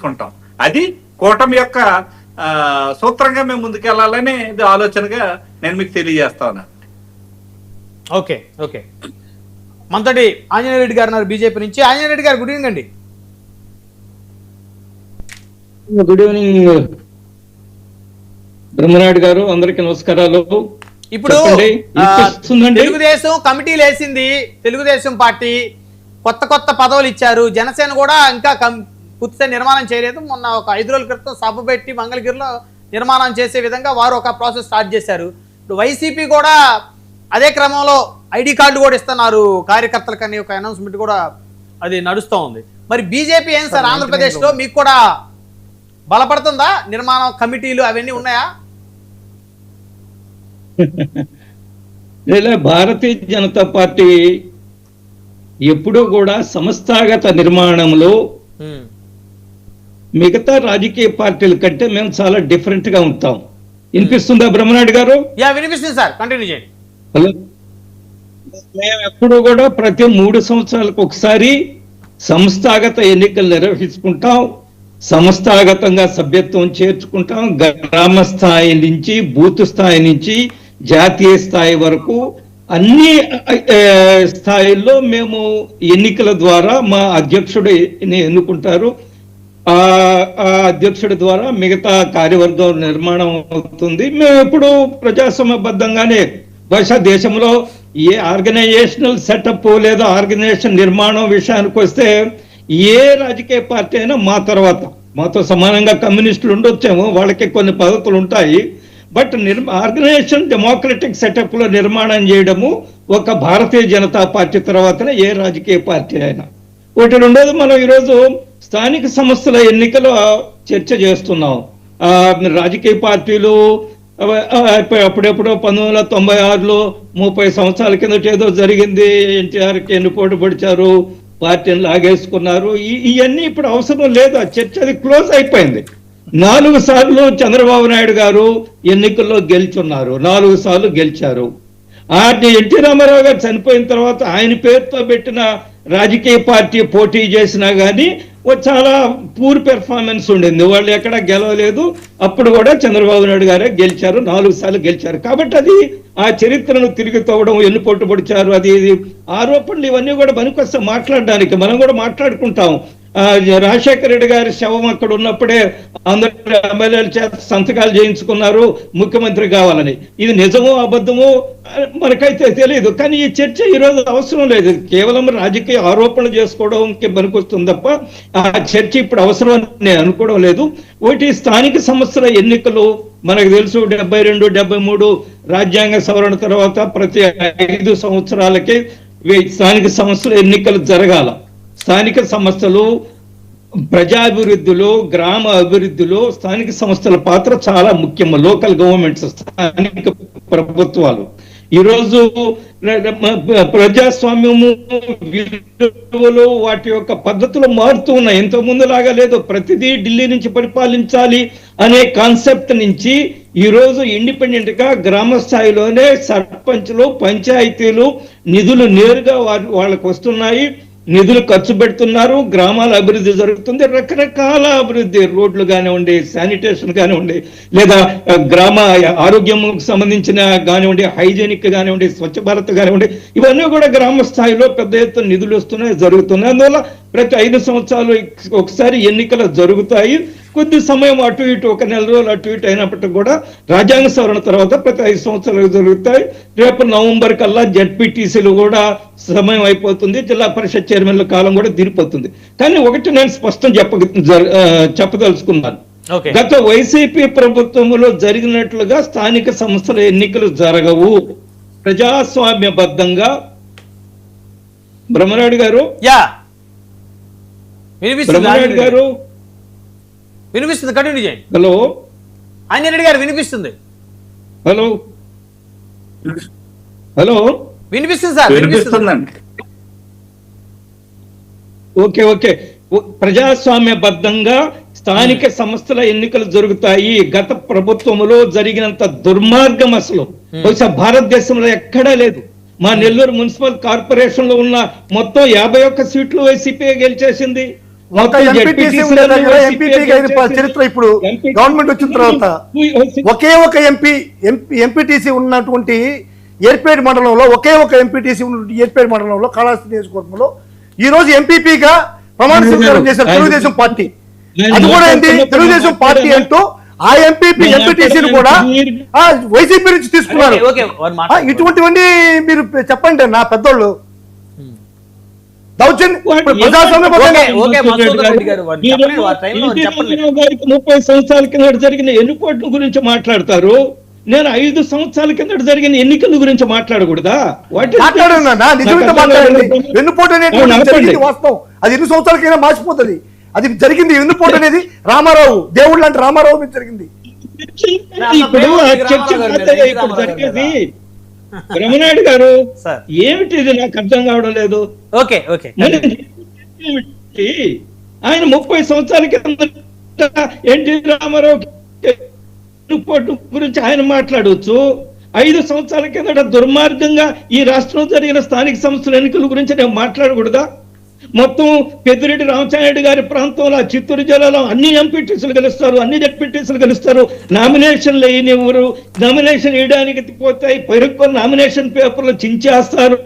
తీసుకుంటాం. అది కూటమి యొక్క సూత్రంగా మేము ముందుకెళ్లాలని ఇది ఆలోచనగా నేను మీకు తెలియజేస్తా ఉన్నాను. ఓకే ఓకే, మనతోటి ఆంజనేయ రెడ్డి గారు ఉన్నారు బీజేపీ నుంచి. ఆంజనేయ రెడ్డి గారు, గుడ్ ఈవినింగ్ అండి. గుడ్ ఈవినింగ్ బ్రహ్మనాయుడు గారు, అందరికి నమస్కారాలు. ఇప్పుడు తెలుగుదేశం కమిటీలు వేసింది, తెలుగుదేశం పార్టీ కొత్త పదవులు ఇచ్చారు. జనసేన కూడా ఇంకా పూర్తిగా నిర్మాణం చేయలేదు. మొన్న ఒక 5 రోజుల క్రితం సభ పెట్టి మంగళగిరిలో నిర్మాణం చేసే విధంగా వారు ఒక ప్రాసెస్ స్టార్ట్ చేశారు. ఇప్పుడు వైసీపీ కూడా అదే క్రమంలో ఐడి కార్డు కూడా ఇస్తున్నారు కార్యకర్తలకని ఒక అనౌన్స్మెంట్ కూడా అది నడుస్తూ ఉంది. మరి బీజేపీ ఏం సార్, ఆంధ్రప్రదేశ్లో మీకు కూడా బలపడుతుందా? నిర్మాణం కమిటీలు అవన్నీ ఉన్నాయా? భారతీయ జనతా పార్టీ ఎప్పుడూ కూడా సంస్థాగత నిర్మాణంలో మిగతా రాజకీయ పార్టీల కంటే మేము చాలా డిఫరెంట్ గా ఉంటాం. వినిపిస్తుందా బ్రహ్మనాయుడు గారు? వినిపిస్తుంది సార్, కంటిన్యూ చేయండి. హలో, మేము ఎప్పుడు కూడా ప్రతి 3 సంవత్సరాలకు ఒకసారి సంస్థాగత ఎన్నికలు నిర్వహించుకుంటాం. సంస్థాగతంగా సభ్యత్వం చేర్చుకుంటాం. గ్రామ స్థాయి నుంచి బూత్ స్థాయి నుంచి జాతీయ స్థాయి వరకు అన్ని స్థాయిల్లో మేము ఎన్నికల ద్వారా మా అధ్యక్షుడిని ఎన్నుకుంటారు. ఆ అధ్యక్షుడి ద్వారా మిగతా కార్యవర్గం నిర్మాణం అవుతుంది. మేము ఎప్పుడు ప్రజాస్వామ్యబద్ధంగానే, బహుశా దేశంలో ఏ ఆర్గనైజేషనల్ సెటప్ లేదా ఆర్గనైజేషన్ నిర్మాణం విషయానికి వస్తే ఏ రాజకీయ పార్టీ అయినా మా తర్వాత, మాతో సమానంగా కమ్యూనిస్టులు ఉండొచ్చేమో, వాళ్ళకి కొన్ని పద్ధతులు ఉంటాయి. బట్ ఆర్గనైజేషన్ డెమోక్రటిక్ సెటప్ లో నిర్మాణం చేయడము ఒక భారతీయ జనతా పార్టీ తర్వాతనే ఏ రాజకీయ పార్టీ అయినా. ఒకటి రెండోది, మనం ఈరోజు స్థానిక సంస్థల ఎన్నికలు చర్చ చేస్తున్నాం. రాజకీయ పార్టీలు అప్పుడెప్పుడో 1996లో 30 సంవత్సరాల కిందట ఏదో జరిగింది, ఎన్టీఆర్కి ఎన్నుపోటు పడిచారు, పార్టీని లాగేసుకున్నారు. ఇవన్నీ ఇప్పుడు అవసరం లేదు. ఆ చర్చ అది క్లోజ్ అయిపోయింది. 4 సార్లు చంద్రబాబు నాయుడు గారు ఎన్నికల్లో గెలుచున్నారు, 4 సార్లు గెలిచారు. ఎన్టీ రామారావు గారు చనిపోయిన తర్వాత ఆయన పేరుతో పెట్టిన రాజకీయ పార్టీ పోటీ చేసినా కానీ చాలా పూర్ పెర్ఫార్మెన్స్ ఉండింది, వాళ్ళు ఎక్కడా గెలవలేదు. అప్పుడు కూడా చంద్రబాబు నాయుడు గారే గెలిచారు, 4 సార్లు గెలిచారు. కాబట్టి అది ఆ చరిత్రను తిరిగి తవ్వడం, ఎన్నుపోటు పొడిచారు, అది ఆరోపణలు ఇవన్నీ కూడా పనికొస్తే మాట్లాడడానికి మనం కూడా మాట్లాడుకుంటాం. రాజశేఖర రెడ్డి గారి శవం అక్కడ ఉన్నప్పుడే అందరూ ఎమ్మెల్యేల చేత సంతకాలు చేయించుకున్నారు ముఖ్యమంత్రి కావాలని. ఇది నిజమో అబద్ధమో మనకైతే తెలియదు. కానీ ఈ చర్చ ఈరోజు అవసరం లేదు. కేవలం రాజకీయ ఆరోపణలు చేసుకోవడానికి పనికొస్తుంది తప్ప ఆ చర్చ ఇప్పుడు అవసరం అని నేను అనుకోవడం లేదు. ఒకటి, స్థానిక సంస్థల ఎన్నికలు మనకు తెలుసు 72, 73 రాజ్యాంగ సవరణ తర్వాత ప్రతి 5 సంవత్సరాలకి స్థానిక సంస్థల ఎన్నికలు జరగాల. స్థానిక సంస్థలు ప్రజాభివృద్ధిలో, గ్రామ అభివృద్ధిలో స్థానిక సంస్థల పాత్ర చాలా ముఖ్యం. లోకల్ గవర్నమెంట్స్, స్థానిక ప్రభుత్వాలు ఈరోజు ప్రజాస్వామ్యము విలువలు వాటి యొక్క పద్ధతులు మారుతూ ఉన్నాయి. ఇంతకు ముందు లాగా లేదు. ప్రతిదీ ఢిల్లీ నుంచి పరిపాలించాలి అనే కాన్సెప్ట్ నుంచి ఈరోజు ఇండిపెండెంట్ గా గ్రామ స్థాయిలోనే సర్పంచ్లు, పంచాయతీలు నిధులు నేరుగా వాళ్ళకు వస్తున్నాయి, నిధులు ఖర్చు పెడుతున్నారు, గ్రామాల అభివృద్ధి జరుగుతుంది. రకరకాల అభివృద్ధి, రోడ్లు కానివ్వండి, శానిటేషన్ కానివ్వండి, లేదా గ్రామ ఆరోగ్యం సంబంధించిన కానివ్వండి, హైజీనిక్ కానివ్వండి, స్వచ్ఛ భారత్ కానివ్వండి, ఇవన్నీ కూడా గ్రామ స్థాయిలో పెద్ద ఎత్తున నిధులు వస్తున్నాయి, జరుగుతున్నాయి. అందువల్ల ప్రతి 5 సంవత్సరాలు ఒకసారి ఎన్నికలు జరుగుతాయి. కొద్ది సమయం అటు ఇటు, ఒక నెల రోజులు అటు ఇటు అయినప్పటికీ కూడా రాజ్యాంగ సవరణ తర్వాత ప్రతి 5 సంవత్సరాలు జరుగుతాయి. రేపు నవంబర్ కల్లా జడ్పీటీసీలు కూడా సమయం అయిపోతుంది, జిల్లా పరిషత్ చైర్మన్ల కాలం కూడా తీరిపోతుంది. కానీ ఒకటి నేను స్పష్టం చెప్పదలుచుకున్నాను. గత వైసీపీ ప్రభుత్వంలో జరిగినట్లుగా స్థానిక సంస్థల ఎన్నికలు జరగవు ప్రజాస్వామ్యబద్ధంగా. బ్రహ్మనాయుడు గారు, బ్రహ్మనాయుడు గారు వినిపిస్తుంది, కంటిన్యూ చేయండి. హలో, ఆంజనేయ రెడ్డి గారు వినిపిస్తుంది. హలో హలో వినిపిస్తుంది సార్, వినిపిస్తుందండి. ఓకే ఓకే, ప్రజాస్వామ్యబద్ధంగా స్థానిక సంస్థల ఎన్నికలు జరుగుతాయి. గత ప్రభుత్వంలో జరిగినంత దుర్మార్గం అసలు బహుశా భారతదేశంలో ఎక్కడా లేదు. మా నెల్లూరు మున్సిపల్ కార్పొరేషన్ లో ఉన్న మొత్తం 51 సీట్లు వైసీపీ గెలిచేసింది. మొత్తం ఎంపీటీసీ జడ్పీటీసీలను ఉండేది వైసీపీ ఎంపీపీగా ఇది చరిత్ర. ఇప్పుడు గవర్నమెంట్ వచ్చిన తర్వాత ఒకే ఒక ఎంపీటీసీ ఉన్నటువంటి ఏర్పేట మండలంలో ఒకే ఒక ఎంపీటీసీ ఉన్నటువంటి ఏర్పేట మండలంలో కాళహస్తి నియోజకవర్గంలో ఈ రోజు ఎంపీపీగా ప్రమాణ స్వీకారం చేశారు తెలుగుదేశం పార్టీ. అది కూడా ఏంటి, తెలుగుదేశం పార్టీ అంటూ ఆ ఎంపీటీసీని కూడా వైసీపీ నుంచి తీసుకున్నారు. ఇటువంటివన్నీ మీరు చెప్పండి నా పెద్దోళ్ళు. గారికి 30 సంవత్సరాల కింద జరిగిన ఎన్నికోట్ల గురించి మాట్లాడతారు. నేను 5 సంవత్సరాల కింద జరిగిన ఎన్నికల గురించి మాట్లాడకూడదా? వెన్నుపోటు అనేది వాస్తవం. అది ఎన్ని సంవత్సరాలకైనా మార్చిపోతుంది. అది జరిగింది వెన్నుపోటు అనేది రామారావు, దేవుడు లాంటి రామారావు మీద జరిగింది. ఇప్పుడు ఇప్పుడు జరిగేది బ్రహ్మనాయుడు గారు ఏమిటి, ఇది నాకు అర్థం కావడం లేదు. ఆయన 30 సంవత్సరాల కింద ఎన్టీ రామారావు గురించి ఆయన మాట్లాడవచ్చు. 5 సంవత్సరాల కిందట దుర్మార్గంగా ఈ రాష్ట్రంలో జరిగిన స్థానిక సంస్థల ఎన్నికల గురించి నేను మాట్లాడకూడదా? మొత్తం పెద్దిరెడ్డి రామచంద్రారెడ్డి గారి ప్రాంతంలో చిత్తూరు జిల్లాలో అన్ని ఎంపీటీసీలు గెలుస్తారు, అన్ని జడ్పీటీసీలు గెలుస్తారు. నామినేషన్లు వేయనివ్వరు, నామినేషన్ వేయడానికి పోతాయి, పెరుక్కొని నామినేషన్ పేపర్లు చించేస్తారు.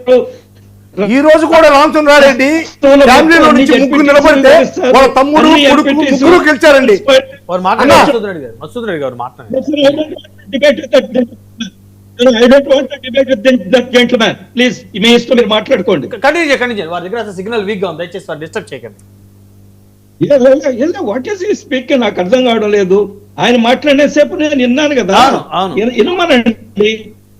ఈ రోజు కూడా రామచంద్రారెడ్డి ఫ్యామిలీలో నుంచి ముగ్గురు నిలబడితే వాళ్ళ తమ్ముడు కొడుకు ముగ్గురు గెలిచారండి. I don't want to debate with that gentleman. Please, మీ ఇష్టం, మీరు మాట్లాడుకోండి. వారి దగ్గర సిగ్నల్ వీక్ గా ఉంది, దయచేసి డిస్టర్బ్ చేయకండి. వాట్ ఈస్ ఈ స్పీక్ నాకు అర్థం కావడం లేదు. ఆయన మాట్లాడే సేపు నేను విన్నాను కదా, వినమనండి.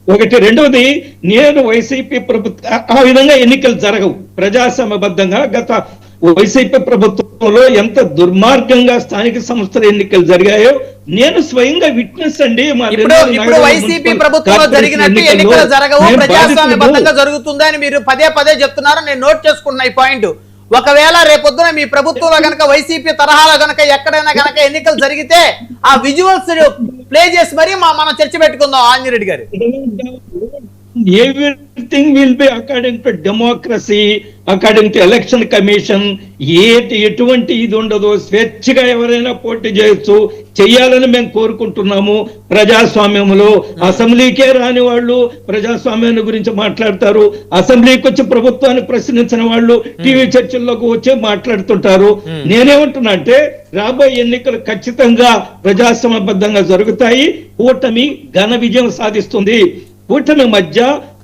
ఒకటి. రెండవది, నేను వైసీపీ ప్రభుత్వం ఆ విధంగా ఎన్నికలు జరగవు ప్రజాస్వామ్యబద్ధంగా. గత వైసీపీ ప్రభుత్వంలో ఎంత దుర్మార్గంగా స్థానిక సంస్థల ఎన్నికలు జరిగాయో నేను స్వయంగా విట్నెస్ అండి. ఇప్పుడు వైసీపీ ప్రభుత్వంలో జరిగినట్టు ఎన్నికలు జరగవు, ప్రజాస్వామ్యబద్ధంగా జరుగుతుందని మీరు పదే పదే చెప్తున్నారు. నేను నోట్ చేసుకున్న ఈ పాయింట్. ఒకవేళ రేపొద్దున మీ ప్రభుత్వంలో గనక వైసీపీ తరహాలో గనక ఎక్కడైనా గనక ఎన్నికలు జరిగితే ఆ విజువల్స్ ప్లే చేసి మరీ మనం చర్చ పెట్టుకుందాం ఆంజనేయుడు గారు. Everything will be according to democracy, according to election commission. ఎటువంటి ఇది ఉండదు. స్వేచ్ఛగా ఎవరైనా పోటీ చేయొచ్చు, చెయ్యాలని మేము కోరుకుంటున్నాము. ప్రజాస్వామ్యంలో అసెంబ్లీకే రాని వాళ్ళు ప్రజాస్వామ్యాన్ని గురించి మాట్లాడతారు. అసెంబ్లీకి వచ్చి ప్రభుత్వాన్ని ప్రశ్నించిన వాళ్ళు టీవీ చర్చల్లోకి వచ్చి మాట్లాడుతుంటారు. నేనేమంటున్నా అంటే రాబోయే ఎన్నికలు ఖచ్చితంగా ప్రజాస్వామ్యబద్ధంగా జరుగుతాయి. కూటమి ఘన విజయం సాధిస్తుంది. కూటమి మధ్య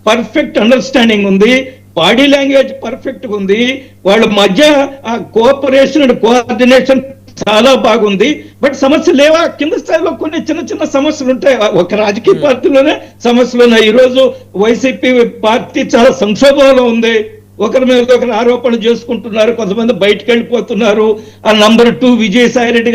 పర్ఫెక్ట్ అండర్స్టాండింగ్ ఉంది, బాడీ లాంగ్వేజ్ పర్ఫెక్ట్ ఉంది, వాళ్ళ మధ్య ఆ కోఆపరేషన్ అండ్ కోఆర్డినేషన్ చాలా బాగుంది. బట్ సమస్యలు లేవా? కింద స్థాయిలో కొన్ని చిన్న చిన్న సమస్యలు ఉంటాయి. ఒక రాజకీయ పార్టీలోనే సమస్యలు ఉన్నాయి. ఈరోజు వైసీపీ పార్టీ చాలా సంక్షోభంలో ఉంది. ఒకరి మీద ఒకరు ఆరోపణలు చేసుకుంటున్నారు, కొంతమంది బయటకు వెళ్ళిపోతున్నారు. ఆ నంబర్ 2 విజయసాయి రెడ్డి గారు